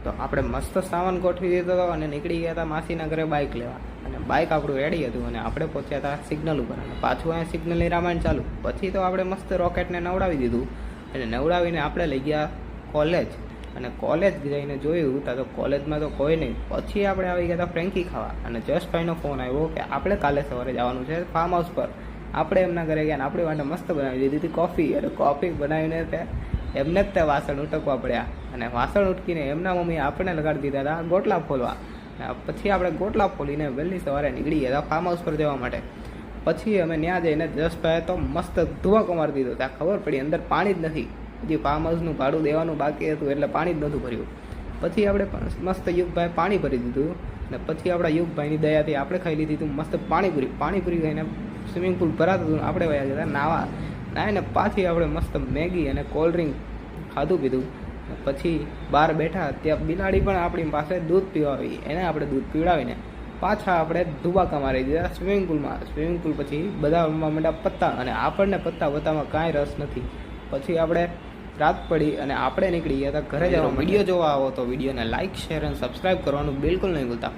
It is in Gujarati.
તો આપણે મસ્ત સામાન ગોઠવી દીધો હતો અને નીકળી ગયા હતા માસીના ઘરે બાઇક લેવા. અને બાઇક આપણું રેડી હતું અને આપણે પહોંચ્યા હતા સિગ્નલ ઉપર અને પાછું અહીંયા સિગ્નલની રામાયણ ચાલુ. પછી તો આપણે મસ્ત રોકેટને નવડાવી દીધું અને નવડાવીને આપણે લઈ ગયા કોલેજ. અને કોલેજ જઈને જોયું તો કોલેજમાં તો કોઈ નહીં. પછી આપણે આવી ગયા હતા ફ્રેન્કી ખાવા અને જશભાઈનો ફોન આવ્યો કે આપણે કાલે સવારે જવાનું છે ફાર્મ હાઉસ પર. આપણે એમના ઘરે ગયા અને આપણી માટે મસ્ત બનાવી દીધી હતી કોફી. અને કોફી બનાવીને એમને જ તે વાસણ ઉટકવા પડ્યા અને વાસણ ઉટકીને એમના મમ્મીએ આપણને લગાડી દીધા હતા ગોટલા ફોલવા. પછી આપણે ગોટલા ફોલીને વહેલી સવારે નીકળી ગયા હતા ફાર્મ હાઉસ પર જવા માટે. પછી અમે ત્યાં જઈને જશભાઈએ તો મસ્ત ધુવાકો મારી દીધો. ત્યાં ખબર પડી અંદર પાણી જ નથી. હજી ફાર્મ હાઉસનું ભાડું દેવાનું બાકી હતું એટલે પાણી જ નહોતું ભર્યું. પછી આપણે મસ્ત યુગભાઈ પાણી ભરી દીધું અને પછી આપણા યુગભાઈની દયાથી આપણે ખાઈ લીધી હતું મસ્ત પાણીપુરી ખાઈને સ્વિમિંગ પુલ ભરાતું હતું. આપણે વયા ગયા નાવા નાહીને પાછી આપણે મસ્ત મેગી અને કોલ્ડ ડ્રિંક ખાધું પીધું. પછી બહાર બેઠા ત્યાં બિલાડી પણ આપણી પાસે દૂધ પીવા આવી. એને આપણે દૂધ પીવડાવીને પાછા આપણે ધુબાકા મારી દીધા સ્વિમિંગ પુલમાં. સ્વિમિંગ પુલ પછી બધા રમવા માંડ્યા પત્તા અને આપણને પત્તા વત્તામાં કાંઈ રસ નથી. પછી આપણે રાત પડી અને આપણે નીકળી ગયા હતા ઘરે જવા. વિડીયો જોવા આવો તો વિડીયોને લાઇક શેર અને સબસ્ક્રાઈબ કરવાનું બિલકુલ નહીં ભૂલતા.